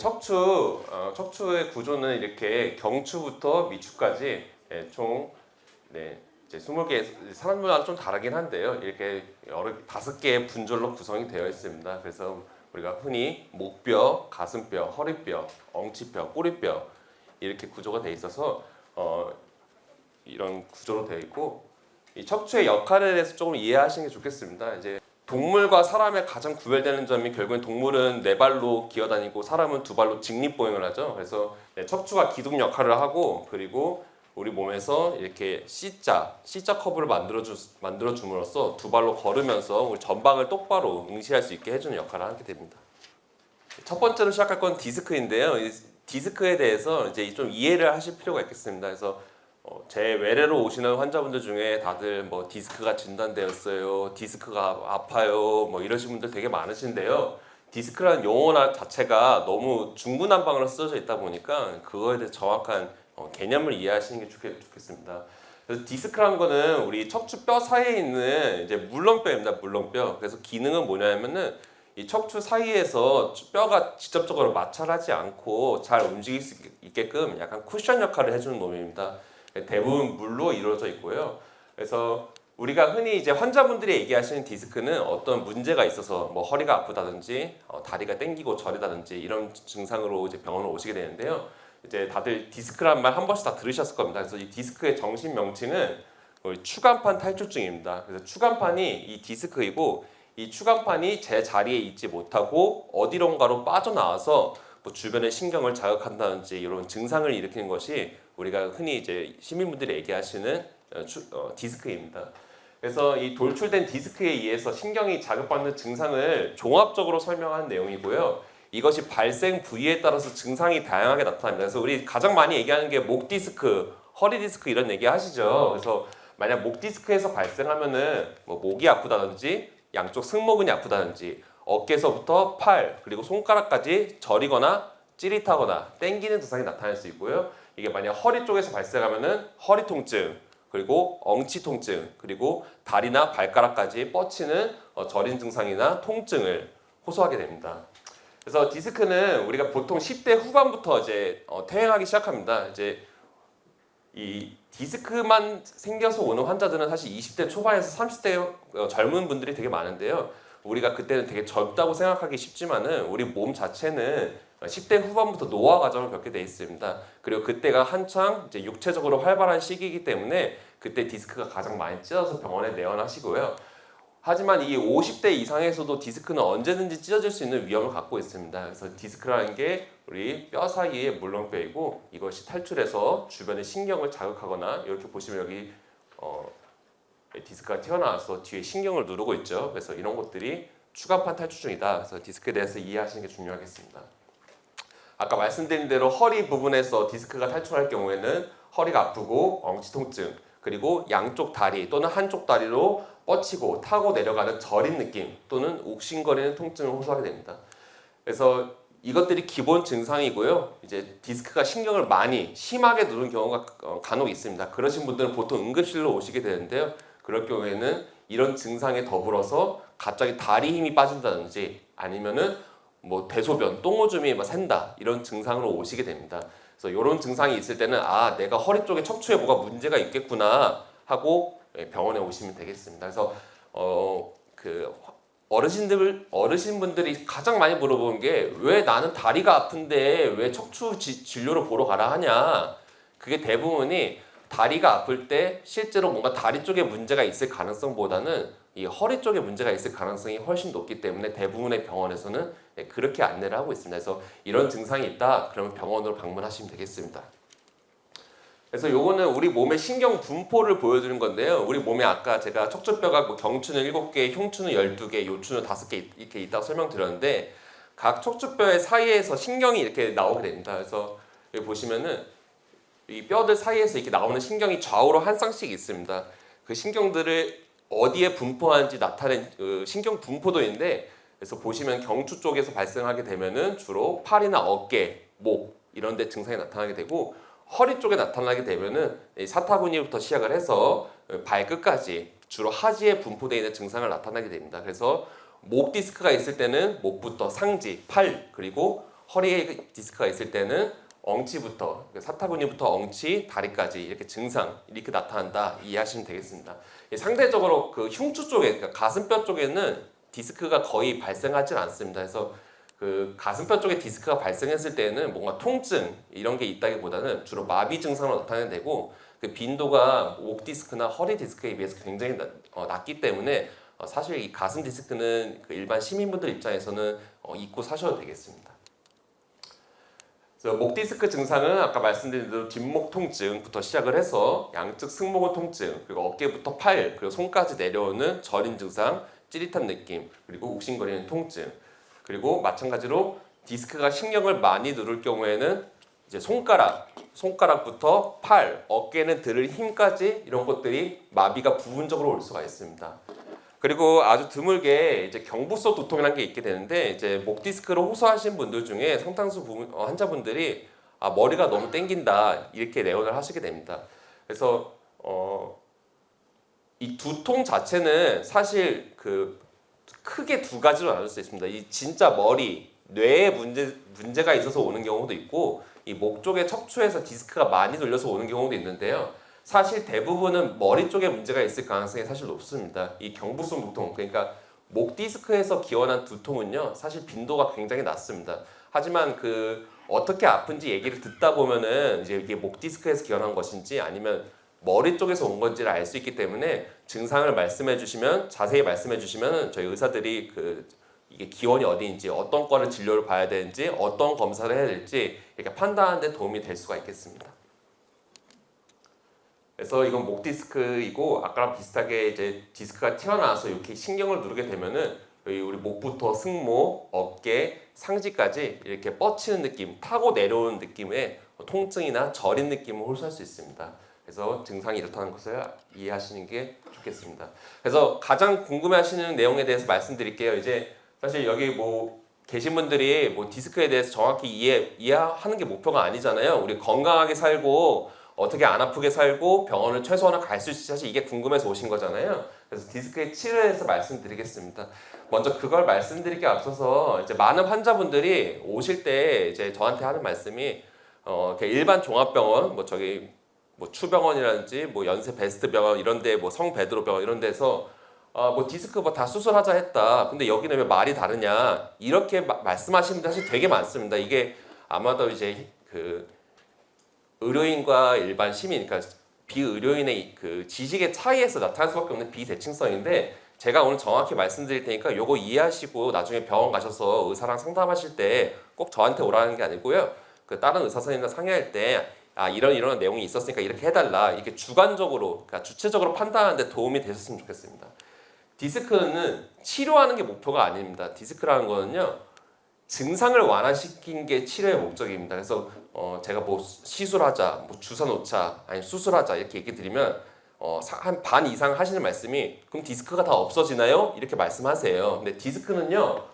척추의 구조는 이렇게 경추부터 미추까지 총 이제 20개, 사람마다 좀 다르긴 한데요. 이렇게 5개의 분절로 구성이 되어 있습니다. 그래서 우리가 흔히 목뼈, 가슴뼈, 허리뼈, 엉치뼈, 꼬리뼈 이렇게 구조가 되어 있어서 이런 구조로 되어 있고, 이 척추의 역할에 대해서 조금 이해하시는 게 좋겠습니다. 이제 동물과 사람의 가장 구별되는 점이 결국엔 동물은 4발로 기어다니고 사람은 2발로 직립보행을 하죠. 그래서 척추가 기둥 역할을 하고, 그리고 우리 몸에서 이렇게 C자 커브를 만들어 줌으로써 2발로 걸으면서 우리 전방을 똑바로 응시할 수 있게 해주는 역할을 하게 됩니다. 첫 번째로 시작할 건 디스크인데요. 이 디스크에 대해서 이제 좀 이해를 하실 필요가 있겠습니다. 그래서 제 외래로 오시는 환자분들 중에 다들 뭐 디스크가 진단되었어요, 디스크가 아파요, 뭐 이러신 분들 되게 많으신데요. 디스크라는 용어 자체가 너무 중구난방으로 쓰여져 있다 보니까 그거에 대해 정확한 개념을 이해하시는 게 좋겠습니다. 그래서 디스크라는 거는 우리 척추뼈 사이에 있는 이제 물렁뼈입니다. 물렁뼈. 그래서 기능은 뭐냐면은 이 척추 사이에서 뼈가 직접적으로 마찰하지 않고 잘 움직일 수 있게끔 약간 쿠션 역할을 해주는 놈입니다. 대부분 물로 이루어져 있고요. 그래서 우리가 흔히 이제 환자분들이 얘기하시는 디스크는 어떤 문제가 있어서 뭐 허리가 아프다든지 다리가 땡기고 저리다든지 이런 증상으로 이제 병원을 오시게 되는데요. 이제 다들 디스크란 말 한 번씩 다 들으셨을 겁니다. 그래서 이 디스크의 정식 명칭은 추간판 탈출증입니다. 그래서 추간판이 이 디스크이고, 이 추간판이 제 자리에 있지 못하고 어디론가로 빠져나와서 뭐 주변의 신경을 자극한다든지 이런 증상을 일으키는 것이 우리가 흔히 이제 시민분들이 얘기하시는 디스크입니다. 그래서 이 돌출된 디스크에 의해서 신경이 자극받는 증상을 종합적으로 설명하는 내용이고요. 이것이 발생 부위에 따라서 증상이 다양하게 나타납니다. 그래서 우리 가장 많이 얘기하는 게 목 디스크, 허리 디스크 이런 얘기 하시죠. 그래서 만약 목 디스크에서 발생하면은 뭐 목이 아프다든지 양쪽 승모근이 아프다든지 어깨에서부터 팔 그리고 손가락까지 저리거나 찌릿하거나 땡기는 증상이 나타날 수 있고요. 이게 만약 허리 쪽에서 발생하면은 허리 통증, 그리고 엉치 통증, 그리고 다리나 발가락까지 뻗치는 저린 증상이나 통증을 호소하게 됩니다. 그래서 디스크는 우리가 보통 10대 후반부터 이제 퇴행하기 시작합니다. 이제 이 디스크만 생겨서 오는 환자들은 사실 20대 초반에서 30대 젊은 분들이 되게 많은데요. 우리가 그때는 되게 젊다고 생각하기 쉽지만은 우리 몸 자체는 10대 후반부터 노화 과정을 겪게 돼 있습니다. 그리고 그때가 한창 이제 육체적으로 활발한 시기이기 때문에 그때 디스크가 가장 많이 찢어서 병원에 내원하시고요. 하지만 이 50대 이상에서도 디스크는 언제든지 찢어질 수 있는 위험을 갖고 있습니다. 그래서 디스크라는 게 우리 뼈 사이의 물렁뼈이고, 이것이 탈출해서 주변의 신경을 자극하거나, 이렇게 보시면 여기 디스크가 튀어나와서 뒤에 신경을 누르고 있죠. 그래서 이런 것들이 추간판 탈출증이다. 그래서 디스크에 대해서 이해하시는 게 중요하겠습니다. 아까 말씀드린 대로 허리 부분에서 디스크가 탈출할 경우에는 허리가 아프고 엉치 통증, 그리고 양쪽 다리 또는 한쪽 다리로 뻗치고 타고 내려가는 저린 느낌 또는 욱신거리는 통증을 호소하게 됩니다. 그래서 이것들이 기본 증상이고요. 이제 디스크가 신경을 많이 심하게 누른 경우가 간혹 있습니다. 그러신 분들은 보통 응급실로 오시게 되는데요. 그럴 경우에는 이런 증상에 더불어서 갑자기 다리 힘이 빠진다든지 아니면은 뭐 대소변, 똥오줌이 막 샌다 이런 증상으로 오시게 됩니다. 그래서 이런 증상이 있을 때는 아, 내가 허리 쪽에 척추에 뭐가 문제가 있겠구나 하고 병원에 오시면 되겠습니다. 그래서 그 어르신분들이 가장 많이 물어보는 게 왜 나는 다리가 아픈데 왜 척추 진료를 보러 가라 하냐. 그게 대부분이 다리가 아플 때 실제로 뭔가 다리 쪽에 문제가 있을 가능성보다는 이 허리 쪽에 문제가 있을 가능성이 훨씬 높기 때문에 대부분의 병원에서는 그렇게 안내를 하고 있습니다. 그래서 이런 증상이 있다 그러면 병원으로 방문하시면 되겠습니다. 그래서 요거는 우리 몸의 신경 분포를 보여주는 건데요. 우리 몸에 아까 제가 척추뼈가 뭐 경추는 7개, 흉추는 12개, 요추는 5개 이렇게 있다고 설명드렸는데, 각 척추뼈의 사이에서 신경이 이렇게 나오게 됩니다. 그래서 여기 보시면은 이 뼈들 사이에서 이렇게 나오는 신경이 좌우로 한 쌍씩 있습니다. 그 신경들을 어디에 분포하는지 나타낸 신경 분포도인데, 그래서 보시면 경추 쪽에서 발생하게 되면은 주로 팔이나 어깨, 목 이런 데 증상이 나타나게 되고, 허리 쪽에 나타나게 되면은 사타구니부터 시작을 해서 발끝까지 주로 하지에 분포되어 있는 증상을 나타나게 됩니다. 그래서 목 디스크가 있을 때는 목부터 상지, 팔, 그리고 허리에 디스크가 있을 때는 엉치부터 사타구니부터 엉치, 다리까지 이렇게 증상 이렇게 나타난다 이해하시면 되겠습니다. 상대적으로 그 흉추 쪽에 그러니까 가슴뼈 쪽에는 디스크가 거의 발생하지 않습니다. 그래서 그 가슴뼈 쪽에 디스크가 발생했을 때는 뭔가 통증 이런 게 있다기보다는 주로 마비 증상으로 나타내고 그 빈도가 목 디스크나 허리 디스크에 비해서 굉장히 낮기 때문에 사실 이 가슴 디스크는 그 일반 시민분들 입장에서는 잊고 사셔도 되겠습니다. 그래서 목 디스크 증상은 아까 말씀드린 대로 뒷목 통증부터 시작을 해서 양측 승모근 통증, 그리고 어깨부터 팔, 그리고 손까지 내려오는 저림 증상, 찌릿한 느낌, 그리고 욱신거리는 통증, 그리고 마찬가지로 디스크가 신경을 많이 누를 경우에는 이제 손가락부터 팔, 어깨는 들을 힘까지 이런 것들이 마비가 부분적으로 올 수가 있습니다. 그리고 아주 드물게 이제 경부성 두통이라는 게 있게 되는데 이제 목 디스크를 호소하신 분들 중에 상당수 환자분들이 머리가 너무 땡긴다 이렇게 내원을 하시게 됩니다. 그래서 이 두통 자체는 사실 그 크게 두 가지로 나눌 수 있습니다. 이 진짜 머리, 뇌에 문제가 있어서 오는 경우도 있고 이 목 쪽에 척추에서 디스크가 많이 돌려서 오는 경우도 있는데요. 사실 대부분은 머리 쪽에 문제가 있을 가능성이 사실 높습니다. 이 경부성 두통, 그러니까 목 디스크에서 기원한 두통은요, 사실 빈도가 굉장히 낮습니다. 하지만 그 어떻게 아픈지 얘기를 듣다 보면은 이제 이게 목 디스크에서 기원한 것인지 아니면 머리 쪽에서 온 건지를 알 수 있기 때문에 증상을 말씀해 주시면 자세히 말씀해 주시면 저희 의사들이 그 이게 기원이 어디인지 어떤 과를 진료를 봐야 되는지 어떤 검사를 해야 될지 이렇게 판단하는 데 도움이 될 수가 있겠습니다. 그래서 이건 목 디스크이고 아까랑 비슷하게 이제 디스크가 튀어나와서 이렇게 신경을 누르게 되면은 여기 우리 목부터 승모, 어깨, 상지까지 이렇게 뻗치는 느낌, 타고 내려오는 느낌의 통증이나 저린 느낌을 호소할 수 있습니다. 그래서 증상이 이렇다는 것을 이해하시는 게 좋겠습니다. 그래서 가장 궁금해하시는 내용에 대해서 말씀드릴게요. 이제 사실 여기 뭐 계신 분들이 뭐 디스크에 대해서 정확히 이해하는 게 목표가 아니잖아요. 우리 건강하게 살고 어떻게 안 아프게 살고 병원을 최소한으로 갈 수 있을지 사실 이게 궁금해서 오신 거잖아요. 그래서 디스크의 치료에 대해서 말씀드리겠습니다. 먼저 그걸 말씀드리기 앞서서 이제 많은 환자분들이 오실 때 이제 저한테 하는 말씀이 일반 종합병원 뭐 저기 뭐 추병원이라든지 뭐 연세 베스트 병원 이런데 뭐 성베드로 병원 이런 데서 뭐 디스크 뭐 다 수술하자 했다. 근데 여기는 왜 말이 다르냐 이렇게 말씀하시는 분들 사실 되게 많습니다. 이게 아마도 이제 그 의료인과 일반 시민, 그러니까 비의료인의 그 지식의 차이에서 나타날 수밖에 없는 비대칭성인데 제가 오늘 정확히 말씀드릴 테니까 요거 이해하시고 나중에 병원 가셔서 의사랑 상담하실 때 꼭 저한테 오라는 게 아니고요. 그 다른 의사 선생님과 상의할 때 이런 내용이 있었으니까 이렇게 해달라 이렇게 주관적으로 그러니까 주체적으로 판단하는데 도움이 되셨으면 좋겠습니다. 디스크는 치료하는 게 목표가 아닙니다. 디스크라는 거는요. 증상을 완화시킨 게 치료의 목적입니다. 그래서 제가 뭐 시술하자, 뭐 주사 놓자, 아니 수술하자 이렇게 얘기 드리면 한 반 이상 하시는 말씀이 그럼 디스크가 다 없어지나요? 이렇게 말씀하세요. 근데 디스크는요.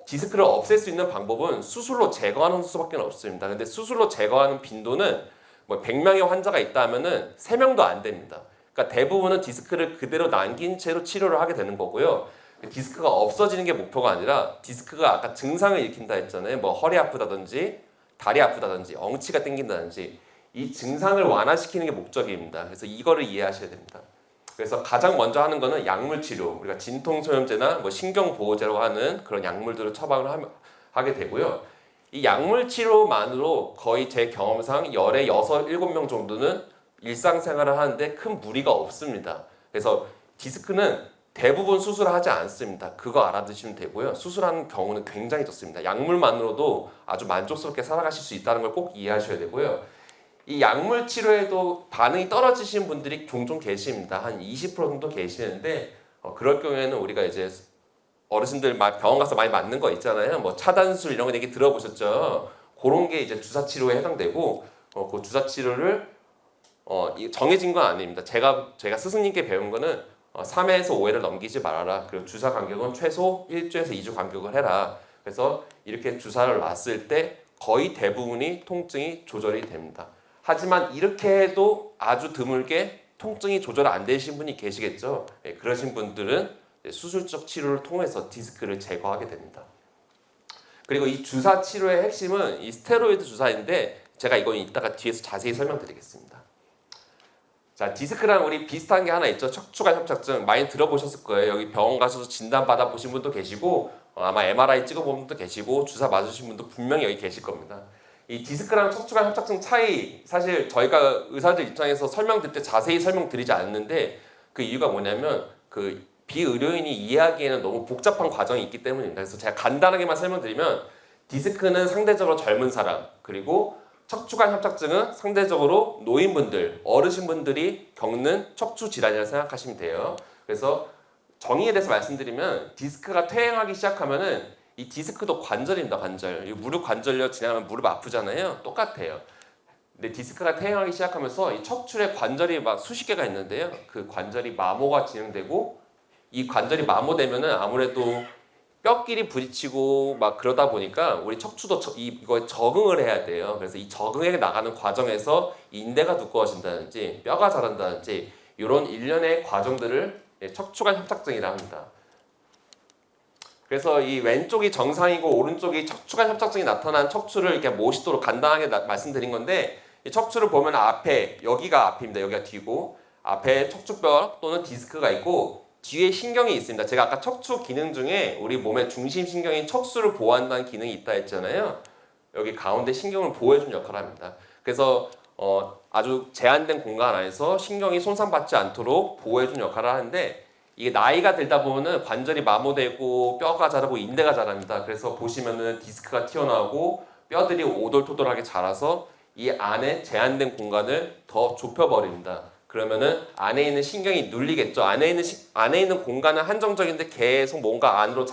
디스크를 없앨 수 있는 방법은 수술로 제거하는 수밖에 없습니다. 근데 수술로 제거하는 빈도는 뭐 100명의 환자가 있다 하면은 3명도 안 됩니다. 그러니까 대부분은 디스크를 그대로 남긴 채로 치료를 하게 되는 거고요. 디스크가 없어지는 게 목표가 아니라 디스크가 아까 증상을 일으킨다 했잖아요. 뭐 허리 아프다든지 다리 아프다든지 엉치가 땡긴다든지 이 증상을 완화시키는 게 목적입니다. 그래서 이거를 이해하셔야 됩니다. 그래서 가장 먼저 하는 거는 약물 치료. 우리가 진통소염제나 뭐 신경보호제라고 하는 그런 약물들을 처방을 하게 되고요. 이 약물 치료만으로 거의 제 경험상 열에 6, 7명 정도는 일상생활을 하는데 큰 무리가 없습니다. 그래서 디스크는 대부분 수술하지 않습니다. 그거 알아두시면 되고요. 수술하는 경우는 굉장히 적습니다. 약물만으로도 아주 만족스럽게 살아가실 수 있다는 걸 꼭 이해하셔야 되고요. 이 약물 치료에도 반응이 떨어지신 분들이 종종 계십니다. 한 20% 정도 계시는데 그럴 경우에는 우리가 이제 어르신들 병원 가서 많이 맞는 거 있잖아요. 뭐 차단술 이런 거 얘기 들어보셨죠? 그런 게 이제 주사 치료에 해당되고 그 주사 치료를 정해진 건 아닙니다. 제가 스승님께 배운 거는 3회에서 5회를 넘기지 말아라. 그리고 주사 간격은 최소 1주에서 2주 간격을 해라. 그래서 이렇게 주사를 놨을 때 거의 대부분이 통증이 조절이 됩니다. 하지만 이렇게 해도 아주 드물게 통증이 조절 안 되신 분이 계시겠죠. 그러신 분들은 수술적 치료를 통해서 디스크를 제거하게 됩니다. 그리고 이 주사 치료의 핵심은 이 스테로이드 주사인데 제가 이건 이따가 뒤에서 자세히 설명드리겠습니다. 자, 디스크랑 우리 비슷한 게 하나 있죠. 척추관 협착증 많이 들어보셨을 거예요. 여기 병원 가셔서 진단 받아 보신 분도 계시고 아마 MRI 찍어본 분도 계시고 주사 맞으신 분도 분명히 여기 계실 겁니다. 이 디스크랑 척추관 협착증 차이 사실 저희가 의사들 입장에서 설명드릴 때 자세히 설명드리지 않는데 그 이유가 뭐냐면 그 비의료인이 이해하기에는 너무 복잡한 과정이 있기 때문입니다. 그래서 제가 간단하게만 설명드리면 디스크는 상대적으로 젊은 사람, 그리고 척추관 협착증은 상대적으로 노인분들, 어르신분들이 겪는 척추 질환이라고 생각하시면 돼요. 그래서 정의에 대해서 말씀드리면 디스크가 퇴행하기 시작하면은 이 디스크도 관절입니다. 관절. 무릎 관절염 지나가면 무릎 아프잖아요. 똑같아요. 근데 디스크가 퇴행하기 시작하면서 이 척추에 관절이 막 수십 개가 있는데요. 그 관절이 마모가 진행되고 이 관절이 마모되면은 아무래도 뼈끼리 부딪히고 막 그러다 보니까 우리 척추도 이거에 적응을 해야 돼요. 그래서 이 적응해 나가는 과정에서 인대가 두꺼워진다든지 뼈가 자란다든지 이런 일련의 과정들을 척추관 협착증이라 합니다. 그래서 이 왼쪽이 정상이고 오른쪽이 척추관 협착증이 나타난 척추를 이렇게 모시도록 간단하게 말씀드린 건데 이 척추를 보면 앞에 여기가 앞입니다. 여기가 뒤고 앞에 척추뼈 또는 디스크가 있고 뒤에 신경이 있습니다. 제가 아까 척추 기능 중에 우리 몸의 중심 신경인 척수를 보호한다는 기능이 있다 했잖아요. 여기 가운데 신경을 보호해주는 역할을 합니다. 그래서 아주 제한된 공간 안에서 신경이 손상받지 않도록 보호해주는 역할을 하는데 이게 나이가 들다 보면은 관절이 마모되고 뼈가 자라고 인대가 자랍니다. 그래서 보시면은 디스크가 튀어나오고 뼈들이 오돌토돌하게 자라서 이 안에 제한된 공간을 더 좁혀버립니다. 그러면은 안에 있는 신경이 눌리겠죠. 안에 있는 공간은 한정적인데 계속 뭔가 안으로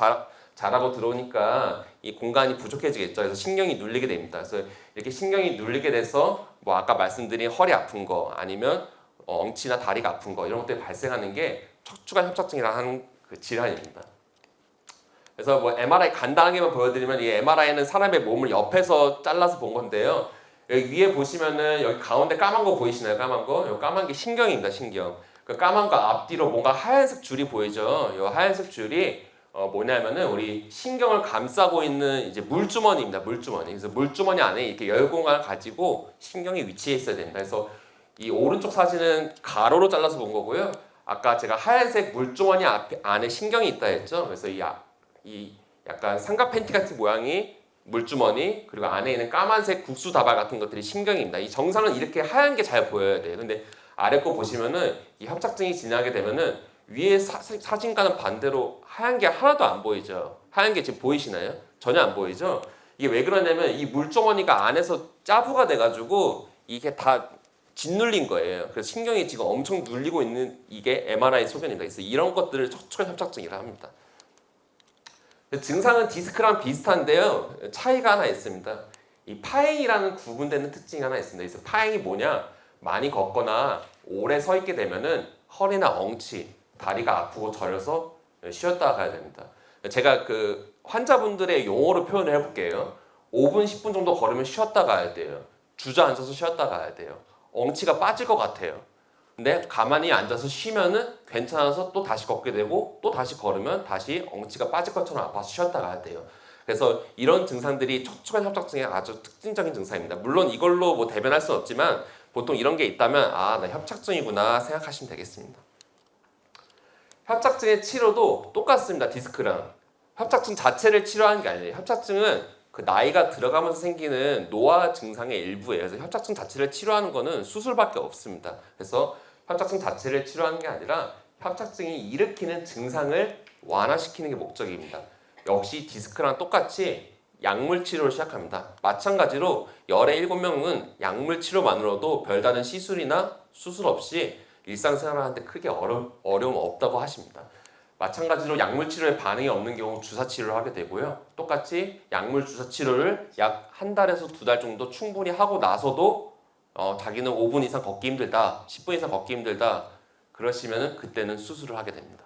자라고 들어오니까 이 공간이 부족해지겠죠. 그래서 신경이 눌리게 됩니다. 그래서 이렇게 신경이 눌리게 돼서 뭐 아까 말씀드린 허리 아픈 거 아니면 엉치나 다리가 아픈 거 이런 것들이 발생하는 게 척추관 협착증이라는 그 질환입니다. 그래서 뭐 MRI 간단하게만 보여드리면 이 MRI는 사람의 몸을 옆에서 잘라서 본 건데요. 여기 위에 보시면은 여기 가운데 까만 거 보이시나요? 까만 거? 이 까만 게 신경입니다. 신경. 그 까만 거 앞뒤로 뭔가 하얀색 줄이 보이죠? 이 하얀색 줄이 뭐냐면은 우리 신경을 감싸고 있는 이제 물주머니입니다. 물주머니. 그래서 물주머니 안에 이렇게 열공간을 가지고 신경이 위치해 있어야 됩니다. 그래서 이 오른쪽 사진은 가로로 잘라서 본 거고요. 아까 제가 하얀색 물주머니 안에 신경이 있다 했죠. 그래서 이 약간 삼각 팬티 같은 모양이 물주머니 그리고 안에 있는 까만색 국수 다발 같은 것들이 신경입니다. 이 정상은 이렇게 하얀 게 잘 보여야 돼요. 근데 아래 거 보시면은 이 협착증이 진행하게 되면은 위에 사진과는 반대로 하얀 게 하나도 안 보이죠. 하얀 게 지금 보이시나요? 전혀 안 보이죠? 이게 왜 그러냐면 이 물주머니가 안에서 짜부가 돼가지고 이게 다 짓눌린 거예요. 그래서 신경이 지금 엄청 눌리고 있는 이게 MRI 소견입니다. 그래서 이런 것들을 척추관 협착증이라 합니다. 증상은 디스크랑 비슷한데요. 차이가 하나 있습니다. 이 파행이라는 구분되는 특징이 하나 있습니다. 그래서 파행이 뭐냐? 많이 걷거나 오래 서 있게 되면은 허리나 엉치, 다리가 아프고 저려서 쉬었다 가야 됩니다. 제가 그 환자분들의 용어로 표현을 해볼게요. 5분, 10분 정도 걸으면 쉬었다 가야 돼요. 주저앉아서 쉬었다 가야 돼요. 엉치가 빠질 것 같아요. 근데 가만히 앉아서 쉬면은 괜찮아서 또 다시 걷게 되고 또 다시 걸으면 다시 엉치가 빠질 것처럼 아파서 쉬었다 가야 돼요. 그래서 이런 증상들이 척추관 협착증의 아주 특징적인 증상입니다. 물론 이걸로 뭐 대변할 수는 없지만 보통 이런 게 있다면 나 협착증이구나 생각하시면 되겠습니다. 협착증의 치료도 똑같습니다. 디스크랑. 협착증 자체를 치료하는 게 아니에요. 협착증은 그 나이가 들어가면서 생기는 노화 증상의 일부예요. 그래서 협착증 자체를 치료하는 거는 수술밖에 없습니다. 그래서 협착증 자체를 치료하는 게 아니라 협착증이 일으키는 증상을 완화시키는 게 목적입니다. 역시 디스크랑 똑같이 약물 치료를 시작합니다. 마찬가지로 열의 7명은 약물 치료만으로도 별다른 시술이나 수술 없이 일상생활을 하는데 크게 어려움 없다고 하십니다. 마찬가지로 약물 치료에 반응이 없는 경우 주사 치료를 하게 되고요. 똑같이 약물 주사 치료를 약 한 달에서 2달 정도 충분히 하고 나서도 자기는 5분 이상 걷기 힘들다, 10분 이상 걷기 힘들다 그러시면은 그때는 수술을 하게 됩니다.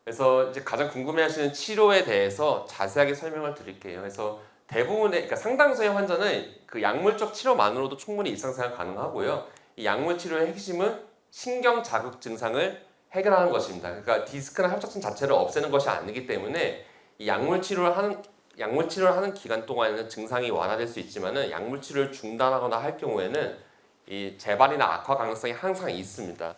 그래서 이제 가장 궁금해하시는 치료에 대해서 자세하게 설명을 드릴게요. 그래서 대부분의, 그러니까 상당수의 환자는 그 약물적 치료만으로도 충분히 일상생활 가능하고요. 이 약물 치료의 핵심은 신경 자극 증상을 해결하는 것입니다. 그러니까 디스크나 협착증 자체를 없애는 것이 아니기 때문에 이 약물 치료를 하는 기간 동안에는 증상이 완화될 수 있지만은 약물 치료를 중단하거나 할 경우에는 이 재발이나 악화 가능성이 항상 있습니다.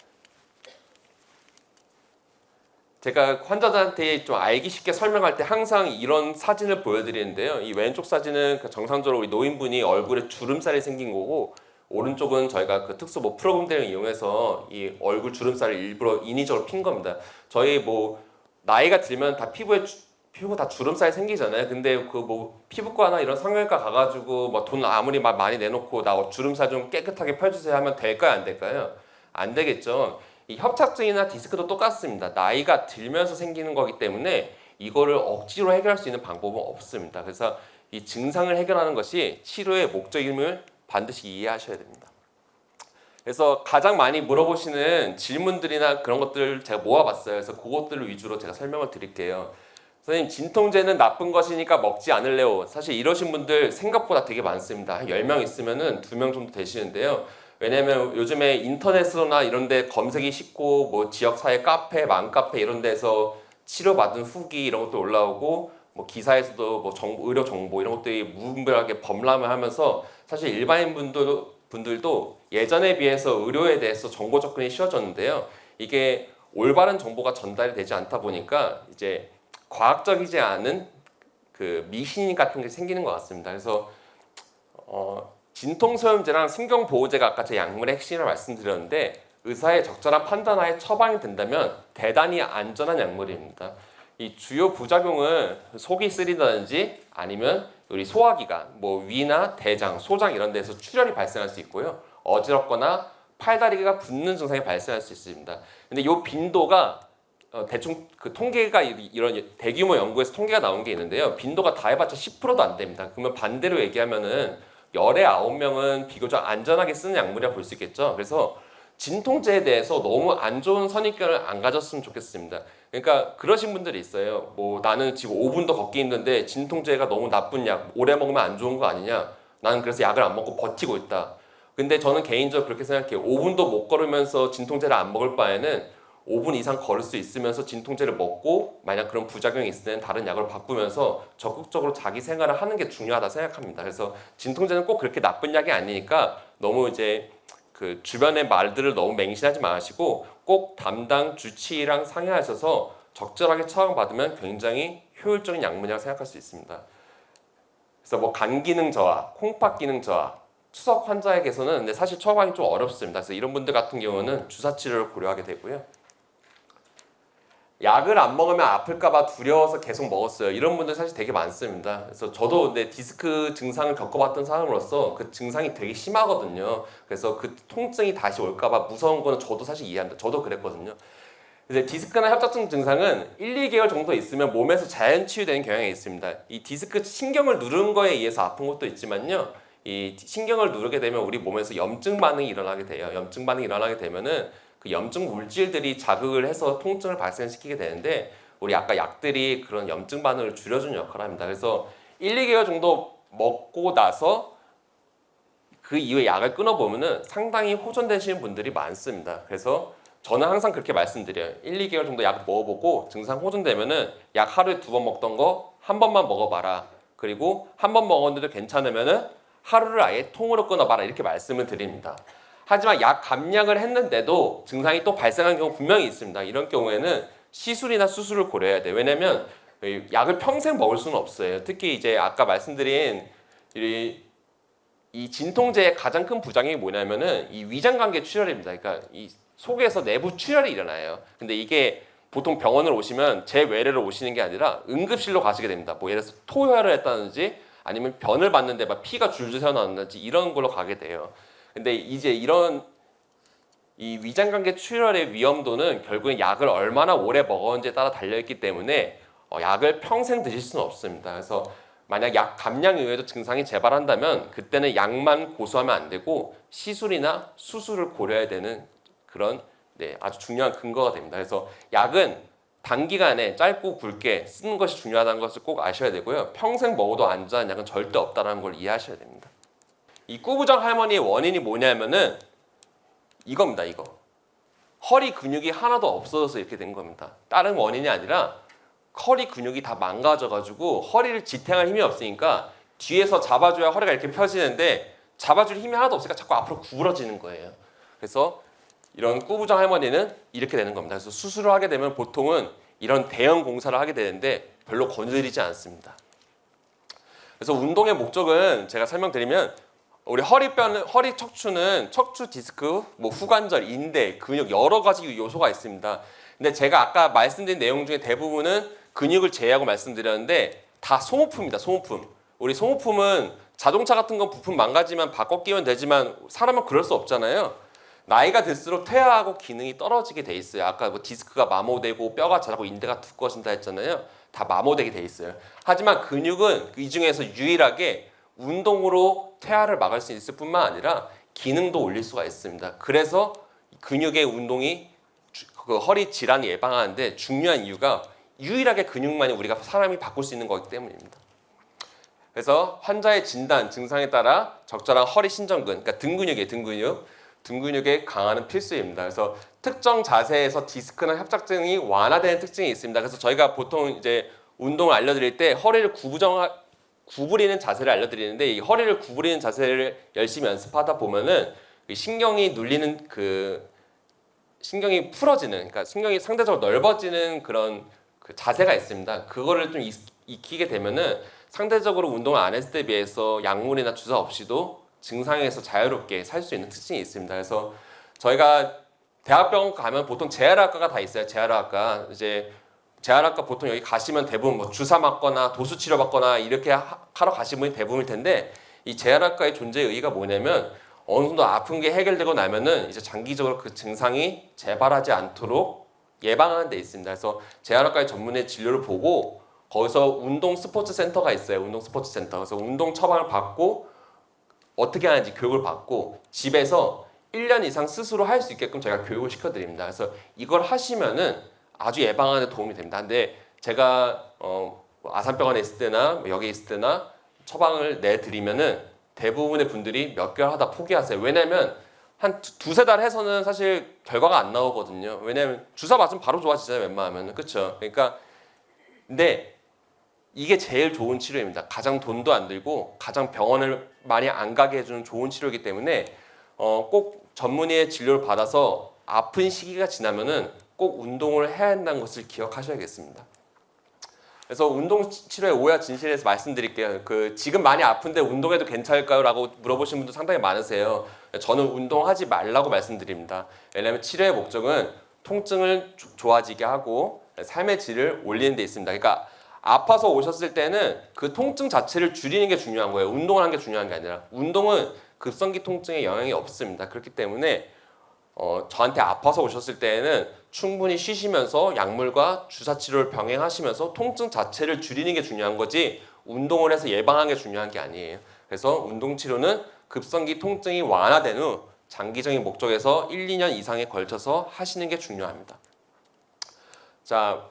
제가 환자들한테 좀 알기 쉽게 설명할 때 항상 이런 사진을 보여드리는데요. 이 왼쪽 사진은 정상적으로 우리 노인분이 얼굴에 주름살이 생긴 거고, 오른쪽은 저희가 그 특수 뭐 프로그램 등을 이용해서 이 얼굴 주름살을 일부러 인위적으로 핀 겁니다. 저희 뭐 나이가 들면 다 피부 다 주름살이 생기잖아요. 근데 그 뭐 피부과나 이런 성형외과 가가지고 뭐 돈 아무리 많이 내놓고 나 주름살 좀 깨끗하게 펴주세요 하면 될까요, 안 될까요? 안 되겠죠. 이 협착증이나 디스크도 똑같습니다. 나이가 들면서 생기는 거기 때문에 이거를 억지로 해결할 수 있는 방법은 없습니다. 그래서 이 증상을 해결하는 것이 치료의 목적임을 반드시 이해하셔야 됩니다. 그래서 가장 많이 물어보시는 질문들이나 그런 것들을 제가 모아봤어요. 그래서 그것들을 위주로 제가 설명을 드릴게요. 선생님, 진통제는 나쁜 것이니까 먹지 않을래요. 사실 이러신 분들 생각보다 되게 많습니다. 한 10명 있으면은 2명 정도 되시는데요. 왜냐면 요즘에 인터넷으로나 이런 데 검색이 쉽고 뭐 지역사회 카페, 맘카페 이런 데서 치료받은 후기 이런 것도 올라오고 뭐 기사에서도 뭐 의료 정보 이런 것들이 무분별하게 범람을 하면서 사실 일반인 분들도 예전에 비해서 의료에 대해서 정보 접근이 쉬워졌는데요. 이게 올바른 정보가 전달이 되지 않다 보니까 이제 과학적이지 않은 그 미신 같은 게 생기는 것 같습니다. 그래서 진통소염제랑 신경보호제가 아까 제 약물의 핵심을 말씀드렸는데 의사의 적절한 판단하에 처방이 된다면 대단히 안전한 약물입니다. 이 주요 부작용은 속이 쓰리다든지 아니면 우리 소화기관, 뭐 위나 대장, 소장 이런 데서 출혈이 발생할 수 있고요. 어지럽거나 팔다리가 붓는 증상이 발생할 수 있습니다. 근데 이 빈도가 대충 그 통계가 이런 대규모 연구에서 통계가 나온 게 있는데요. 빈도가 다 해봤자 10%도 안 됩니다. 그러면 반대로 얘기하면은 열에 9명은 비교적 안전하게 쓰는 약물이라고 볼 수 있겠죠. 그래서 진통제에 대해서 너무 안 좋은 선입견을 안 가졌으면 좋겠습니다. 그러니까 그러신 분들이 있어요. 뭐 나는 지금 5분도 걷기 힘든데 진통제가 너무 나쁜 약, 오래 먹으면 안 좋은 거 아니냐. 나는 그래서 약을 안 먹고 버티고 있다. 근데 저는 개인적으로 그렇게 생각해요. 5분도 못 걸으면서 진통제를 안 먹을 바에는 5분 이상 걸을 수 있으면서 진통제를 먹고 만약 그런 부작용이 있을 때는 다른 약으로 바꾸면서 적극적으로 자기 생활을 하는 게 중요하다 생각합니다. 그래서 진통제는 꼭 그렇게 나쁜 약이 아니니까 너무 이제 그 주변의 말들을 너무 맹신하지 마시고 꼭 담당 주치의랑 상의하셔서 적절하게 처방받으면 굉장히 효율적인 약물이라고 생각할 수 있습니다. 그래서 뭐 간 기능 저하, 콩팥 기능 저하, 투석 환자에게서는 근데 사실 처방이 좀 어렵습니다. 그래서 이런 분들 같은 경우는 주사 치료를 고려하게 되고요. 약을 안 먹으면 아플까봐 두려워서 계속 먹었어요. 이런 분들 사실 되게 많습니다. 그래서 저도 내 디스크 증상을 겪어봤던 사람으로서 그 증상이 되게 심하거든요. 그래서 그 통증이 다시 올까봐 무서운 거는 저도 사실 이해합니다. 저도 그랬거든요. 이제 디스크나 협착증 증상은 1, 2개월 정도 있으면 몸에서 자연 치유되는 경향이 있습니다. 이 디스크 신경을 누른 거에 의해서 아픈 것도 있지만요. 이 신경을 누르게 되면 우리 몸에서 염증 반응이 일어나게 돼요. 염증 반응이 일어나게 되면은 그 염증 물질들이 자극을 해서 통증을 발생시키게 되는데 우리 아까 약들이 그런 염증 반응을 줄여주는 역할을 합니다. 그래서 1, 2개월 정도 먹고 나서 그 이후에 약을 끊어보면은 상당히 호전되시는 분들이 많습니다. 그래서 저는 항상 그렇게 말씀드려요. 1, 2개월 정도 약 먹어보고 증상 호전되면은 약 하루에 2번 먹던 거 한 번만 먹어봐라. 그리고 한 번 먹었는데도 괜찮으면은 하루를 아예 통으로 끊어봐라. 이렇게 말씀을 드립니다. 하지만 약 감량을 했는데도 증상이 또 발생하는 경우 분명히 있습니다. 이런 경우에는 시술이나 수술을 고려해야 돼요. 왜냐면 약을 평생 먹을 수는 없어요. 특히 이제 아까 말씀드린 이 진통제의 가장 큰 부작용이 뭐냐면은 이 위장관계 출혈입니다. 그러니까 이 속에서 내부 출혈이 일어나요. 근데 이게 보통 병원을 오시면 제 외래로 오시는 게 아니라 응급실로 가시게 됩니다. 뭐 예를 들어서 토혈을 했다든지 아니면 변을 봤는데 막 피가 줄줄 새어나왔는지 이런 걸로 가게 돼요. 근데 이제 이런 이 위장관계 출혈의 위험도는 결국엔 약을 얼마나 오래 먹었는지에 따라 달려있기 때문에 약을 평생 드실 수는 없습니다. 그래서 만약 약 감량 이후에도 증상이 재발한다면 그때는 약만 고수하면 안 되고 시술이나 수술을 고려해야 되는 그런 아주 중요한 근거가 됩니다. 그래서 약은 단기간에 짧고 굵게 쓰는 것이 중요하다는 것을 꼭 아셔야 되고요. 평생 먹어도 안전한 약은 절대 없다는 걸 이해하셔야 됩니다. 이 꾸부정 할머니의 원인이 뭐냐면은 이겁니다. 이거 허리 근육이 하나도 없어져서 이렇게 된 겁니다. 다른 원인이 아니라 허리 근육이 다 망가져가지고 허리를 지탱할 힘이 없으니까 뒤에서 잡아줘야 허리가 이렇게 펴지는데 잡아줄 힘이 하나도 없으니까 자꾸 앞으로 구부러지는 거예요. 그래서 이런 꾸부정 할머니는 이렇게 되는 겁니다. 그래서 수술을 하게 되면 보통은 이런 대형 공사를 하게 되는데 별로 거느리지 않습니다. 그래서 운동의 목적은 제가 설명드리면 우리 허리 척추는 척추 디스크, 뭐 후관절, 인대, 근육 여러 가지 요소가 있습니다. 근데 제가 아까 말씀드린 내용 중에 대부분은 근육을 제외하고 말씀드렸는데 다 소모품입니다. 소모품. 우리 소모품은 자동차 같은 건 부품 망가지면 바꿔 끼면 되지만 사람은 그럴 수 없잖아요. 나이가 들수록 퇴화하고 기능이 떨어지게 돼 있어요. 아까 뭐 디스크가 마모되고 뼈가 자라고 인대가 두꺼워진다 했잖아요. 다 마모되게 돼 있어요. 하지만 근육은 이 중에서 유일하게 운동으로 퇴화를 막을 수 있을 뿐만 아니라 기능도 올릴 수가 있습니다. 그래서 근육의 운동이 그 허리 질환 예방하는데 중요한 이유가 유일하게 근육만이 우리가 사람이 바꿀 수 있는 거기 때문입니다. 그래서 환자의 진단, 증상에 따라 적절한 허리 신전근, 그러니까 등 근육의 강화는 필수입니다. 그래서 특정 자세에서 디스크나 협착증이 완화되는 특징이 있습니다. 그래서 저희가 보통 이제 운동을 알려드릴 때 허리를 구부리는 자세를 알려드리는데 이 허리를 구부리는 자세를 열심히 연습하다 보면은 신경이 눌리는 신경이 풀어지는, 그러니까 신경이 상대적으로 넓어지는 그런 그 자세가 있습니다. 그거를 좀 익히게 되면은 상대적으로 운동을 안 했을 때 비해서 약물이나 주사 없이도 증상에서 자유롭게 살 수 있는 특징이 있습니다. 그래서 저희가 대학병원 가면 보통 재활학과가 다 있어요. 재활학과 재활학과 보통 여기 가시면 대부분 뭐 주사 맞거나 도수 치료 받거나 이렇게 하러 가시는 분이 대부분일 텐데 이 재활학과의 존재의 의의가 뭐냐면 어느 정도 아픈 게 해결되고 나면은 이제 장기적으로 그 증상이 재발하지 않도록 예방하는 데 있습니다. 그래서 재활학과의 전문의 진료를 보고 거기서 운동 스포츠 센터가 있어요. 운동 스포츠 센터. 그래서 운동 처방을 받고 어떻게 하는지 교육을 받고 집에서 1년 이상 스스로 할 수 있게끔 제가 교육을 시켜드립니다. 그래서 이걸 하시면은 아주 예방하는 데 도움이 됩니다. 근데 제가 아산병원에 있을 때나 여기 있을 때나 처방을 내드리면은 대부분의 분들이 몇 개월 하다 포기하세요. 왜냐면 한 두세 달 해서는 사실 결과가 안 나오거든요. 왜냐면 주사 맞으면 바로 좋아지잖아요. 웬만하면은. 그렇죠? 그러니까 근데 이게 제일 좋은 치료입니다. 가장 돈도 안 들고 가장 병원을 많이 안 가게 해주는 좋은 치료이기 때문에 꼭 전문의의 진료를 받아서 아픈 시기가 지나면은 꼭 운동을 해야 한다는 것을 기억하셔야겠습니다. 그래서 운동 치료의 오해와 진실에서 말씀드릴게요. 지금 많이 아픈데 운동해도 괜찮을까요? 라고 물어보시는 분도 상당히 많으세요. 저는 운동하지 말라고 말씀드립니다. 왜냐하면 치료의 목적은 통증을 좋아지게 하고 삶의 질을 올리는 데 있습니다. 그러니까 아파서 오셨을 때는 그 통증 자체를 줄이는 게 중요한 거예요. 운동을 하는 게 중요한 게 아니라 운동은 급성기 통증에 영향이 없습니다. 그렇기 때문에 저한테 아파서 오셨을 때에는 충분히 쉬시면서 약물과 주사 치료를 병행하시면서 통증 자체를 줄이는 게 중요한 거지 운동을 해서 예방하는 게 중요한 게 아니에요. 그래서 운동 치료는 급성기 통증이 완화된 후 장기적인 목적에서 1, 2년 이상에 걸쳐서 하시는 게 중요합니다. 자,